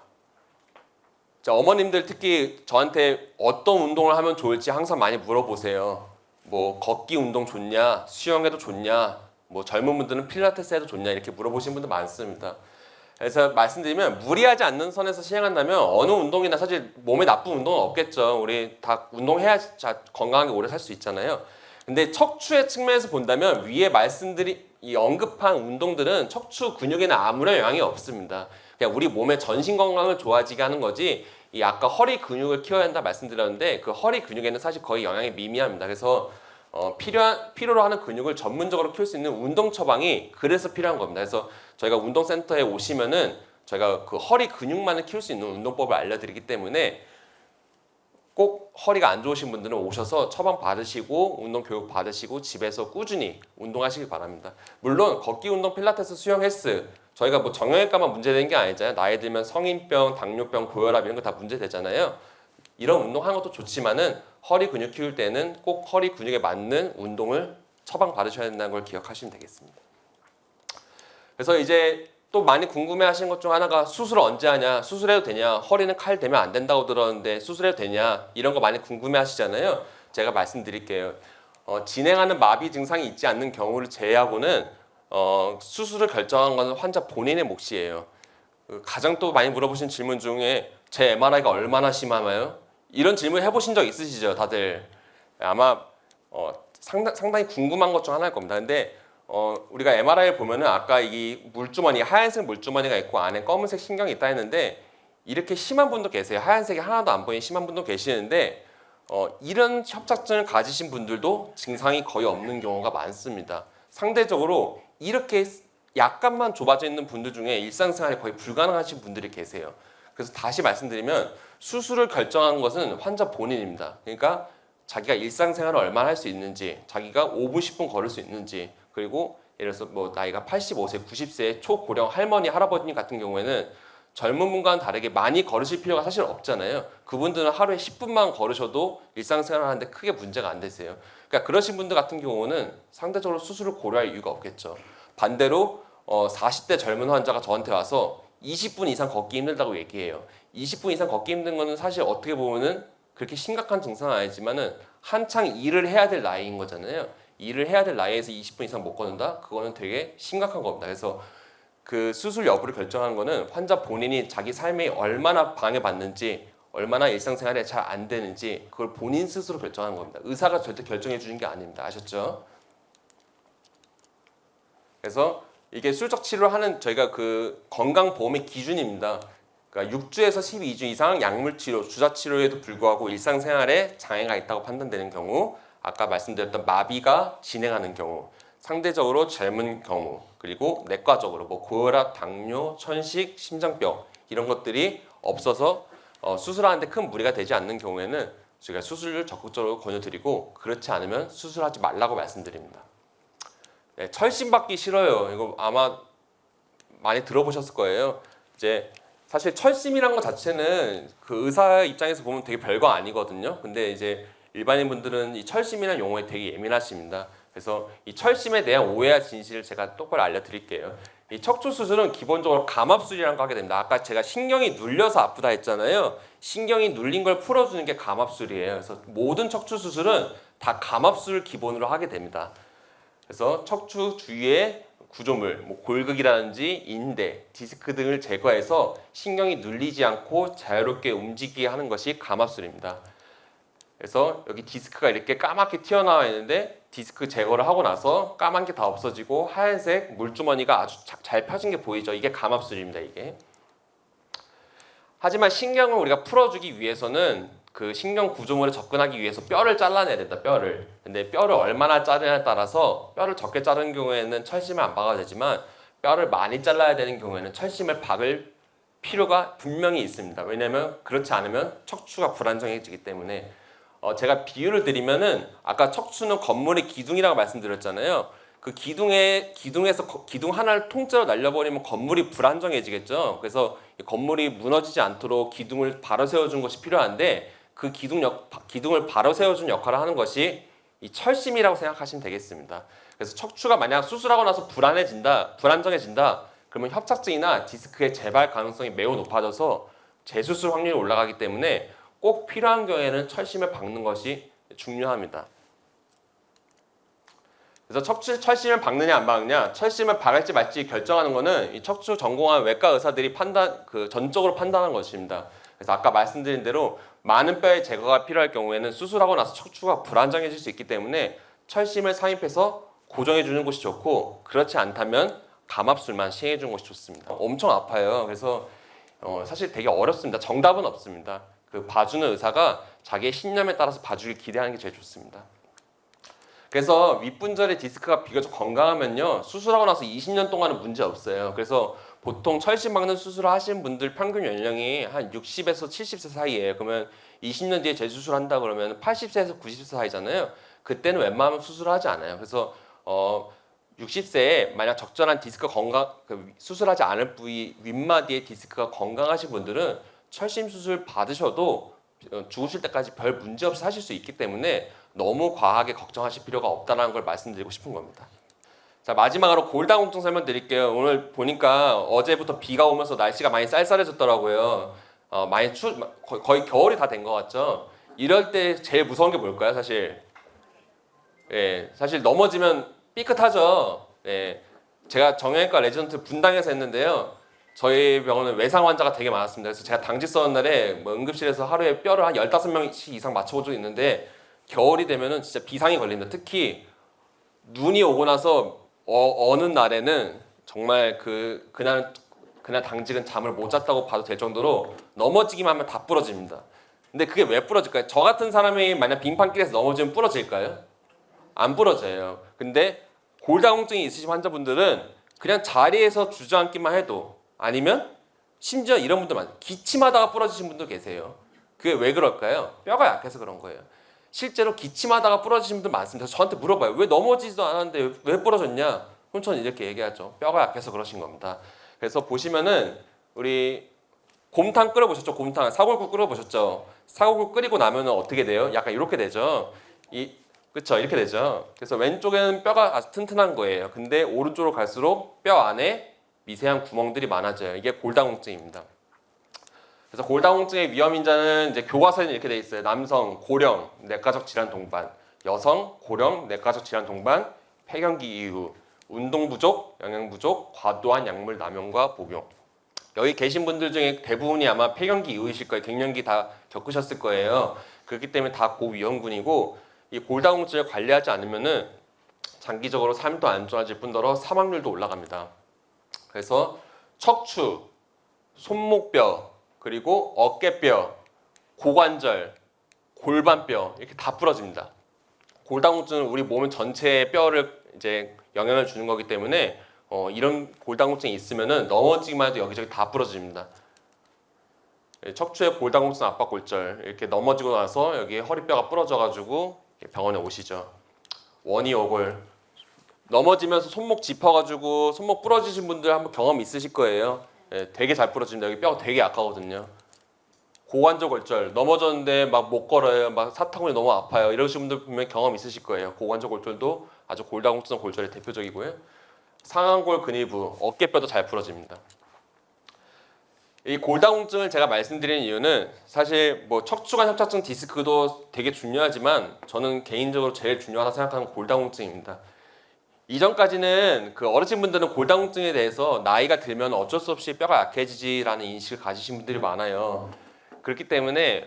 어머님들 특히 저한테 어떤 운동을 하면 좋을지 항상 많이 물어보세요. 뭐 걷기 운동 좋냐, 수영해도 좋냐, 뭐 젊은 분들은 필라테스 해도 좋냐 이렇게 물어보시는 분들 많습니다. 그래서 말씀드리면 무리하지 않는 선에서 시행한다면 어느 운동이나 사실 몸에 나쁜 운동은 없겠죠. 우리 다 운동해야 건강하게 오래 살 수 있잖아요. 근데 척추의 측면에서 본다면 위에 말씀드린 이 언급한 운동들은 척추 근육에는 아무런 영향이 없습니다. 그냥 우리 몸의 전신 건강을 좋아지게 하는 거지 이 아까 허리 근육을 키워야 한다 말씀드렸는데 그 허리 근육에는 사실 거의 영향이 미미합니다. 그래서 필요로 하는 근육을 전문적으로 키울 수 있는 운동 처방이 그래서 필요한 겁니다. 그래서 저희가 운동센터에 오시면은 저희가 그 허리 근육만을 키울 수 있는 운동법을 알려드리기 때문에 꼭 허리가 안 좋으신 분들은 오셔서 처방 받으시고 운동 교육 받으시고 집에서 꾸준히 운동하시길 바랍니다. 물론 걷기 운동, 필라테스, 수영, 헬스 저희가 뭐 정형외과만 문제되는 게 아니잖아요. 나이 들면 성인병, 당뇨병, 고혈압 이런 거 다 문제되잖아요. 이런 운동하는 것도 좋지만은 허리 근육 키울 때는 꼭 허리 근육에 맞는 운동을 처방 받으셔야 된다는 걸 기억하시면 되겠습니다. 그래서 이제 또 많이 궁금해하시는 것 중 하나가 수술 언제 하냐, 수술해도 되냐, 허리는 칼 대면 안 된다고 들었는데 수술해도 되냐 이런 거 많이 궁금해하시잖아요. 제가 말씀드릴게요. 진행하는 마비 증상이 있지 않는 경우를 제외하고는 수술을 결정한 것은 환자 본인의 몫이에요. 가장 또 많이 물어보신 질문 중에 제 MRI가 얼마나 심하나요? 이런 질문 해보신 적 있으시죠, 다들? 아마 상당히 궁금한 것 중 하나일 겁니다. 근데 우리가 MRI를 보면은 아까 이 물주머니, 하얀색 물주머니가 있고 안에 검은색 신경이 있다 했는데 이렇게 심한 분도 계세요. 하얀색이 하나도 안 보이는 심한 분도 계시는데 이런 협착증을 가지신 분들도 증상이 거의 없는 경우가 많습니다. 상대적으로 이렇게 약간만 좁아져 있는 분들 중에 일상생활이 거의 불가능하신 분들이 계세요. 그래서 다시 말씀드리면 수술을 결정하는 것은 환자 본인입니다. 그러니까 자기가 일상생활을 얼마나 할 수 있는지, 자기가 5분, 10분 걸을 수 있는지, 그리고 예를 들어서 뭐 나이가 85세, 90세 초고령 할머니, 할아버님 같은 경우에는 젊은 분과는 다르게 많이 걸으실 필요가 사실 없잖아요. 그분들은 하루에 10분만 걸으셔도 일상생활을 하는데 크게 문제가 안 되세요. 그러니까 그러신 분들 같은 경우는 상대적으로 수술을 고려할 이유가 없겠죠. 반대로 40대 젊은 환자가 저한테 와서 20분 이상 걷기 힘들다고 얘기해요. 20분 이상 걷기 힘든 거는 사실 어떻게 보면은 그렇게 심각한 증상은 아니지만은 한창 일을 해야 될 나이인 거잖아요. 일을 해야 될 나이에서 20분 이상 못 걷는다? 그거는 되게 심각한 겁니다. 그래서 그 수술 여부를 결정하는 거는 환자 본인이 자기 삶에 얼마나 방해받는지, 얼마나 일상생활에 잘 안 되는지 그걸 본인 스스로 결정하는 겁니다. 의사가 절대 결정해 주는 게 아닙니다. 아셨죠? 그래서 이게 술적 치료를 하는 저희가 그 건강보험의 기준입니다. 그러니까 6주에서 12주 이상 약물치료, 주사치료에도 불구하고 일상생활에 장애가 있다고 판단되는 경우, 아까 말씀드렸던 마비가 진행하는 경우, 상대적으로 젊은 경우, 그리고 내과적으로 뭐 고혈압, 당뇨, 천식, 심장병 이런 것들이 없어서 수술하는데 큰 무리가 되지 않는 경우에는 저희가 수술을 적극적으로 권유드리고, 그렇지 않으면 수술하지 말라고 말씀드립니다. 네, 철심 받기 싫어요. 이거 아마 많이 들어보셨을 거예요. 이제 사실 철심이란 것 자체는 그 의사 입장에서 보면 되게 별거 아니거든요. 근데 이제 일반인 분들은 이 철심이라는 용어에 되게 예민하십니다. 그래서 이 철심에 대한 오해와 진실을 제가 똑바로 알려드릴게요. 이 척추 수술은 기본적으로 감압술이라는 거 하게 됩니다. 아까 제가 신경이 눌려서 아프다 했잖아요. 신경이 눌린 걸 풀어주는 게 감압술이에요. 그래서 모든 척추 수술은 다 감압술을 기본으로 하게 됩니다. 그래서 척추 주위의 구조물, 뭐 골극이라든지 인대, 디스크 등을 제거해서 신경이 눌리지 않고 자유롭게 움직이게 하는 것이 감압술입니다. 그래서 여기 디스크가 이렇게 까맣게 튀어나와 있는데 디스크 제거를 하고 나서 까만 게 다 없어지고 하얀색 물주머니가 아주 잘 펴진 게 보이죠. 이게 감압술입니다. 이게. 하지만 신경을 우리가 풀어주기 위해서는 그 신경 구조물에 접근하기 위해서 뼈를 잘라내야 된다. 뼈를. 근데 뼈를 얼마나 자르냐에 따라서 뼈를 적게 자른 경우에는 철심을 안 박아도 되지만 뼈를 많이 잘라야 되는 경우에는 철심을 박을 필요가 분명히 있습니다. 왜냐하면 그렇지 않으면 척추가 불안정해지기 때문에. 제가 비유를 드리면은 아까 척추는 건물의 기둥이라고 말씀드렸잖아요. 그 기둥에서 기둥 하나를 통째로 날려버리면 건물이 불안정해지겠죠. 그래서 건물이 무너지지 않도록 기둥을 바로 세워준 것이 필요한데 그 기둥을 바로 세워준 역할을 하는 것이 이 철심이라고 생각하시면 되겠습니다. 그래서 척추가 만약 수술하고 나서 불안정해진다, 그러면 협착증이나 디스크의 재발 가능성이 매우 높아져서 재수술 확률이 올라가기 때문에 꼭 필요한 경우에는 철심을 박는 것이 중요합니다. 그래서 철심을 박느냐 안 박느냐, 철심을 박을지 말지 결정하는 것은 이 척추 전공한 외과 의사들이 전적으로 판단하는 것입니다. 그래서 아까 말씀드린 대로 많은 뼈의 제거가 필요할 경우에는 수술하고 나서 척추가 불안정해질 수 있기 때문에 철심을 삽입해서 고정해 주는 것이 좋고, 그렇지 않다면 감압술만 시행해 주는 것이 좋습니다. 엄청 아파요. 그래서 사실 되게 어렵습니다. 정답은 없습니다. 그 봐주는 의사가 자기의 신념에 따라서 봐주길 기대하는 게 제일 좋습니다. 그래서 윗분절의 디스크가 비교적 건강하면요, 수술하고 나서 20년 동안은 문제 없어요. 그래서 보통 철심 박는 수술을 하시는 분들 평균 연령이 한 60에서 70세 사이예요. 그러면 20년 뒤에 재수술한다 그러면 80세에서 90세 사이잖아요. 그때는 웬만하면 수술을 하지 않아요. 그래서 60세에 만약 적절한 디스크 수술하지 않을 부위 윗마디의 디스크가 건강하신 분들은 철심 수술 받으셔도 죽으실 때까지 별 문제 없이 하실 수 있기 때문에 너무 과하게 걱정하실 필요가 없다는 걸 말씀드리고 싶은 겁니다. 자, 마지막으로 골다공증 설명드릴게요. 오늘 보니까 어제부터 비가 오면서 날씨가 많이 쌀쌀해졌더라고요. 거의 겨울이 다 된 것 같죠. 이럴 때 제일 무서운 게 뭘까요, 사실? 사실 넘어지면 삐끗하죠. 제가 정형외과 레지던트 분당에서 했는데요. 저희 병원은 외상 환자가 되게 많았습니다. 그래서 제가 당직 서는 날에 뭐 응급실에서 하루에 뼈를 한 15명씩 이상 맞춰본 적이 있는데 겨울이 되면은 진짜 비상이 걸립니다. 특히 눈이 오고 나서 어느 날에는 정말 그날 당직은 잠을 못 잤다고 봐도 될 정도로 넘어지기만 하면 다 부러집니다. 근데 그게 왜 부러질까요? 저 같은 사람이 만약 빙판길에서 넘어지면 부러질까요? 안 부러져요. 근데 골다공증이 있으신 환자분들은 그냥 자리에서 주저앉기만 해도 아니면 심지어 이런 분들 많아요. 기침하다가 부러지신 분도 계세요. 그게 왜 그럴까요? 뼈가 약해서 그런 거예요. 실제로 기침하다가 부러지신 분들 많습니다. 저한테 물어봐요. 왜 넘어지지도 않았는데 왜 부러졌냐? 그럼 저는 이렇게 얘기하죠. 뼈가 약해서 그러신 겁니다. 그래서 보시면은 우리 곰탕 끓여보셨죠? 곰탕 사골국 끓여보셨죠? 사골국 끓이고 나면은 어떻게 돼요? 약간 이렇게 되죠. 그쵸? 이렇게 되죠. 그래서 왼쪽에는 뼈가 아주 튼튼한 거예요. 근데 오른쪽으로 갈수록 뼈 안에 미세한 구멍들이 많아져요. 이게 골다공증입니다. 그래서 골다공증의 위험 인자는 이제 교과서에는 이렇게 돼 있어요. 남성 고령 내과적 질환 동반, 여성 고령 내과적 질환 동반, 폐경기 이후, 운동 부족, 영양 부족, 과도한 약물 남용과 복용. 여기 계신 분들 중에 대부분이 아마 폐경기 이후이실 거예요. 갱년기 다 겪으셨을 거예요. 그렇기 때문에 다 고위험군이고 이 골다공증을 관리하지 않으면은 장기적으로 삶도 안 좋아질 뿐더러 사망률도 올라갑니다. 그래서 척추, 손목뼈, 그리고 어깨뼈, 고관절, 골반뼈 이렇게 다 부러집니다. 골다공증은 우리 몸 전체의 뼈를 이제 영향을 주는 거기 때문에 이런 골다공증이 있으면은 넘어지기만 해도 여기저기 다 부러집니다. 척추의 골다공증 압박골절 이렇게 넘어지고 나서 여기 허리뼈가 부러져가지고 병원에 오시죠. 원이오골 넘어지면서 손목 짚어가지고 손목 부러지신 분들 한번 경험 있으실 거예요. 되게 잘 부러집니다. 여기 뼈가 되게 약하거든요. 고관절 골절 넘어졌는데 막 못 걸어요. 막 사타구니 너무 아파요. 이러신 분들 보면 경험 있으실 거예요. 고관절 골절도 아주 골다공증 골절의 대표적이고요. 상완골 근위부 어깨뼈도 잘 부러집니다. 이 골다공증을 제가 말씀드리는 이유는 사실 뭐 척추관 협착증 디스크도 되게 중요하지만 저는 개인적으로 제일 중요하다 생각하는 골다공증입니다. 이전까지는 그 어르신분들은 골다공증에 대해서 나이가 들면 어쩔 수 없이 뼈가 약해지지라는 인식을 가지신 분들이 많아요. 그렇기 때문에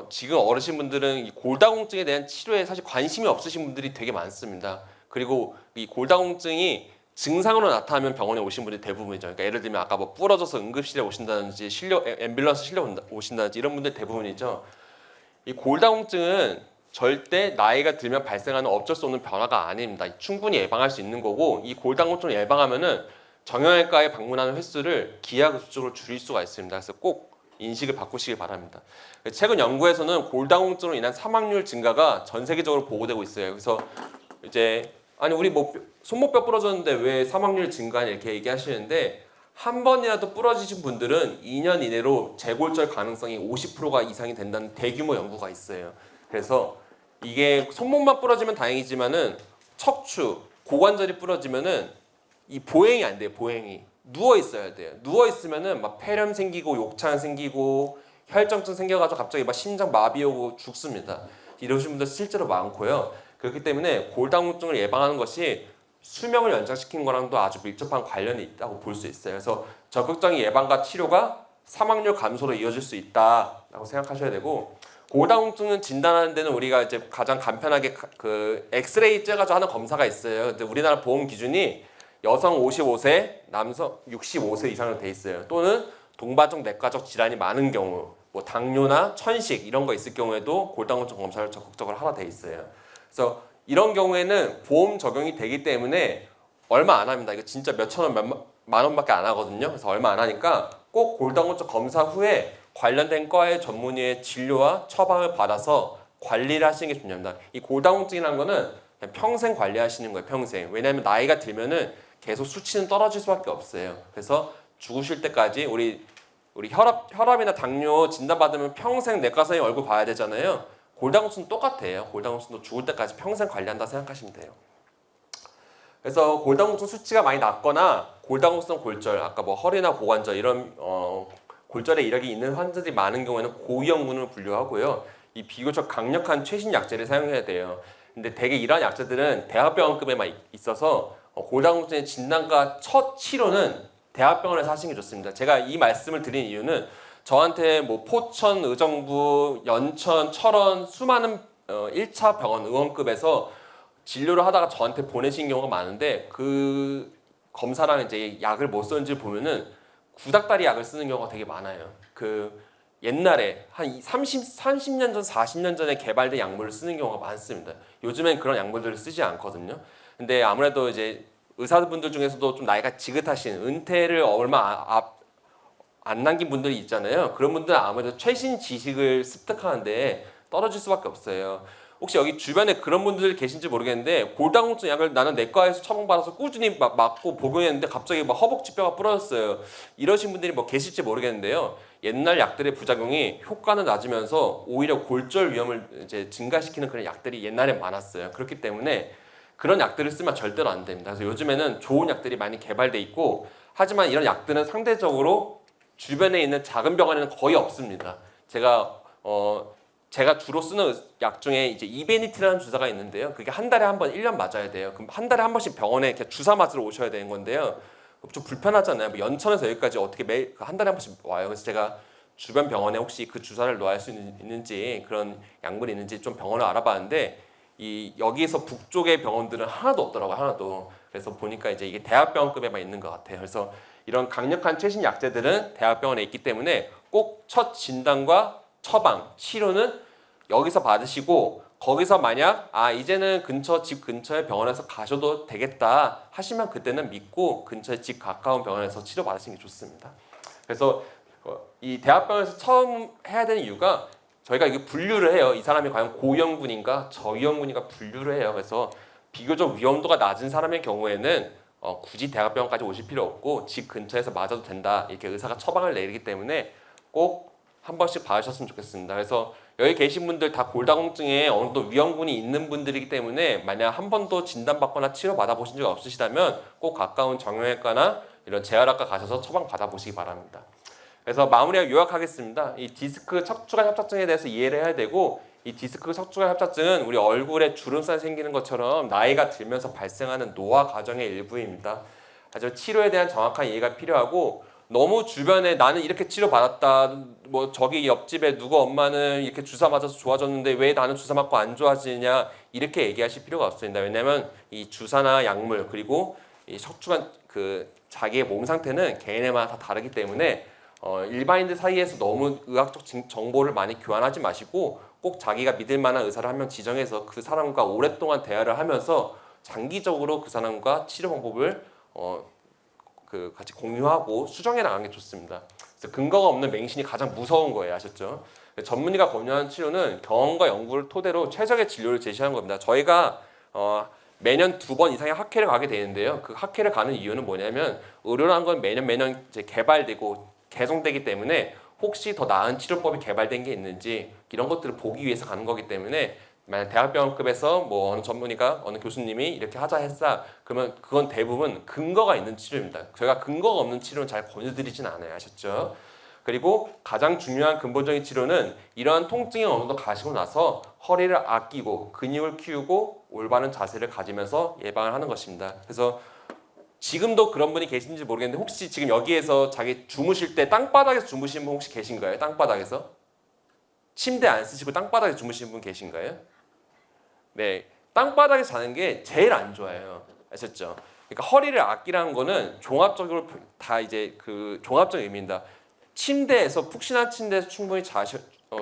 지금 어르신분들은 이 골다공증에 대한 치료에 사실 관심이 없으신 분들이 되게 많습니다. 그리고 이 골다공증이 증상으로 나타나면 병원에 오신 분들이 대부분이죠. 그러니까 예를 들면 아까 뭐 부러져서 응급실에 오신다든지 앰뷸런스 실려 오신다든지 이런 분들 대부분이죠. 이 골다공증은 절대 나이가 들면 발생하는 어쩔 수 없는 변화가 아닙니다. 충분히 예방할 수 있는 거고 이 골다공증을 예방하면은 정형외과에 방문하는 횟수를 기하급수적으로 줄일 수가 있습니다. 그래서 꼭 인식을 바꾸시길 바랍니다. 최근 연구에서는 골다공증으로 인한 사망률 증가가 전 세계적으로 보고되고 있어요. 그래서 이제 아니 우리 뭐 손목뼈 부러졌는데 왜 사망률 증가하냐 이렇게 얘기하시는데 한 번이라도 부러지신 분들은 2년 이내로 재골절 가능성이 50%가 이상이 된다는 대규모 연구가 있어요. 그래서 이게 손목만 부러지면 다행이지만은 척추, 고관절이 부러지면은 이 보행이 안 돼요. 보행이 누워 있어야 돼요. 누워 있으면은 막 폐렴 생기고 욕창 생기고 혈전증 생겨가지고 갑자기 막 심장 마비 오고 죽습니다. 이러신 분들 실제로 많고요. 그렇기 때문에 골다공증을 예방하는 것이 수명을 연장시키는 거랑도 아주 밀접한 관련이 있다고 볼 수 있어요. 그래서 적극적인 예방과 치료가 사망률 감소로 이어질 수 있다라고 생각하셔야 되고 골다공증은 진단하는 데는 우리가 이제 가장 간편하게 그 엑스레이 째가지고 하는 검사가 있어요. 근데 우리나라 보험 기준이 여성 55세, 남성 65세 이상으로 돼 있어요. 또는 동반적 내과적 질환이 많은 경우, 뭐 당뇨나 천식 이런 거 있을 경우에도 골다공증 검사를 적극적으로 하라 돼 있어요. 그래서 이런 경우에는 보험 적용이 되기 때문에 얼마 안 합니다. 이거 진짜 몇천 원, 몇만 원밖에 안 하거든요. 그래서 얼마 안 하니까 꼭 골다공증 검사 후에 관련된 과의 전문의의 진료와 처방을 받아서 관리를 하시는 게 중요합니다. 이 골다공증이라는 거는 그냥 평생 관리하시는 거예요. 평생. 왜냐하면 나이가 들면은 계속 수치는 떨어질 수밖에 없어요. 그래서 죽으실 때까지 우리 혈압이나 당뇨 진단받으면 평생 내과 선생님 얼굴 봐야 되잖아요. 골다공증은 똑같아요. 골다공증도 죽을 때까지 평생 관리한다 생각하시면 돼요. 그래서 골다공증 수치가 많이 낮거나 골다공증 골절, 아까 뭐 허리나 고관절 이런 골절에 이력이 있는 환자들이 많은 경우에는 고위험군을 분류하고요. 이 비교적 강력한 최신 약제를 사용해야 돼요. 근데 대개 이러한 약제들은 대학병원급에만 있어서 골다공증의 진단과 첫 치료는 대학병원에서 하시는 게 좋습니다. 제가 이 말씀을 드린 이유는 저한테 뭐 포천, 의정부, 연천, 철원 수많은 1차 병원 의원급에서 진료를 하다가 저한테 보내신 경우가 많은데 그 검사랑 이제 약을 못 쓰는지 보면은 구닥다리 약을 쓰는 경우가 되게 많아요. 그 옛날에 한 30년 전, 40년 전에 개발된 약물을 쓰는 경우가 많습니다. 요즘엔 그런 약물들을 쓰지 않거든요. 근데 아무래도 이제 의사분들 중에서도 좀 나이가 지긋하신 은퇴를 얼마 안 남긴 분들이 있잖아요. 그런 분들은 아무래도 최신 지식을 습득하는데 떨어질 수밖에 없어요. 혹시 여기 주변에 그런 분들 계신지 모르겠는데 골다공증 약을 나는 내과에서 처방받아서 꾸준히 맞고 복용했는데 갑자기 막 허벅지뼈가 부러졌어요. 이러신 분들이 뭐 계실지 모르겠는데요. 옛날 약들의 부작용이 효과는 낮으면서 오히려 골절 위험을 이제 증가시키는 그런 약들이 옛날에 많았어요. 그렇기 때문에 그런 약들을 쓰면 절대로 안 됩니다. 그래서 요즘에는 좋은 약들이 많이 개발돼 있고 하지만 이런 약들은 상대적으로 주변에 있는 작은 병원에는 거의 없습니다. 제가 주로 쓰는 약 중에 이제 이베니티라는 주사가 있는데요. 그게 한 달에 한 번 1년 맞아야 돼요. 그럼 한 달에 한 번씩 병원에 이렇게 주사 맞으러 오셔야 되는 건데요. 좀 불편하잖아요. 뭐 연천에서 여기까지 어떻게 매일 한 달에 한 번씩 와요. 그래서 제가 주변 병원에 혹시 그 주사를 놓을 수 있는지 그런 약물이 있는지 좀 병원을 알아봤는데 이 여기서 북쪽의 병원들은 하나도 없더라고요. 하나도. 그래서 보니까 이제 이게 대학병원급에만 있는 것 같아요. 그래서 이런 강력한 최신 약제들은 대학병원에 있기 때문에 꼭 첫 진단과 처방, 치료는 여기서 받으시고 거기서 만약 이제는 집 근처의 병원에서 가셔도 되겠다 하시면 그때는 믿고 근처에 집 가까운 병원에서 치료 받으시는 게 좋습니다. 그래서 이 대학병원에서 처음 해야 되는 이유가 저희가 이게 분류를 해요. 이 사람이 과연 고위험군인가 저위험군인가 분류를 해요. 그래서 비교적 위험도가 낮은 사람의 경우에는 굳이 대학병원까지 오실 필요 없고 집 근처에서 맞아도 된다 이렇게 의사가 처방을 내리기 때문에 꼭 한 번씩 봐주셨으면 좋겠습니다. 그래서 여기 계신 분들 다 골다공증에 어느 정도 위험군이 있는 분들이기 때문에 만약 한 번도 진단받거나 치료 받아보신 적 없으시다면 꼭 가까운 정형외과나 이런 재활학과 가셔서 처방 받아보시기 바랍니다. 그래서 마무리하고 요약하겠습니다. 이 디스크 척추관 협착증에 대해서 이해를 해야 되고 이 디스크 척추관 협착증은 우리 얼굴에 주름살 생기는 것처럼 나이가 들면서 발생하는 노화 과정의 일부입니다. 아주 치료에 대한 정확한 이해가 필요하고 너무 주변에 나는 이렇게 치료받았다 뭐 저기 옆집에 누구 엄마는 이렇게 주사 맞아서 좋아졌는데 왜 나는 주사 맞고 안 좋아지냐 이렇게 얘기하실 필요가 없습니다. 왜냐하면 이 주사나 약물 그리고 이 척추관 그 자기의 몸 상태는 개인에마다 다 다르기 때문에 일반인들 사이에서 너무 의학적 정보를 많이 교환하지 마시고 꼭 자기가 믿을 만한 의사를 한 명 지정해서 그 사람과 오랫동안 대화를 하면서 장기적으로 그 사람과 치료 방법을 같이 공유하고 수정해 나가는 게 좋습니다. 그래서 근거가 없는 맹신이 가장 무서운 거예요. 아셨죠? 전문의가 권유하는 치료는 경험과 연구를 토대로 최적의 진료를 제시하는 겁니다. 저희가 매년 2번 이상의 학회를 가게 되는데요. 그 학회를 가는 이유는 뭐냐면 의료라는 건 매년 이제 개발되고 개성되기 때문에 혹시 더 나은 치료법이 개발된 게 있는지 이런 것들을 보기 위해서 가는 거기 때문에 만약 대학병원급에서 뭐 어느 전문의가 어느 교수님이 이렇게 하자 했어 그러면 그건 대부분 근거가 있는 치료입니다. 저희가 근거가 없는 치료는 잘 권유드리진 않아요. 아셨죠? 그리고 가장 중요한 근본적인 치료는 이러한 통증이 어느 정도 가시고 나서 허리를 아끼고 근육을 키우고 올바른 자세를 가지면서 예방을 하는 것입니다. 그래서 지금도 그런 분이 계신지 모르겠는데 혹시 지금 여기에서 자기 주무실 때 땅바닥에서 주무시는 분 혹시 계신가요? 땅바닥에서? 침대 안 쓰시고 땅바닥에 주무시는 분 계신가요? 네, 땅바닥에 자는 게 제일 안 좋아요. 아셨죠? 그러니까 허리를 아끼라는 거는 종합적으로 다 이제 그 종합적 의미입니다. 침대에서 푹신한 침대에서 충분히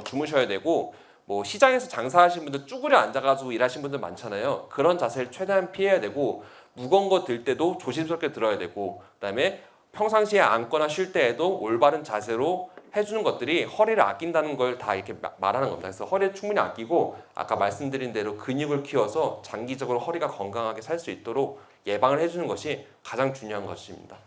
주무셔야 되고 뭐 시장에서 장사하시는 분들 쭈그려 앉아가지고 일하시는 분들 많잖아요. 그런 자세를 최대한 피해야 되고 무거운 거 들 때도 조심스럽게 들어야 되고 그다음에 평상시에 앉거나 쉴 때에도 올바른 자세로 해주는 것들이 허리를 아낀다는 걸 다 이렇게 말하는 겁니다. 그래서 허리를 충분히 아끼고 아까 말씀드린 대로 근육을 키워서 장기적으로 허리가 건강하게 살 수 있도록 예방을 해주는 것이 가장 중요한 것입니다.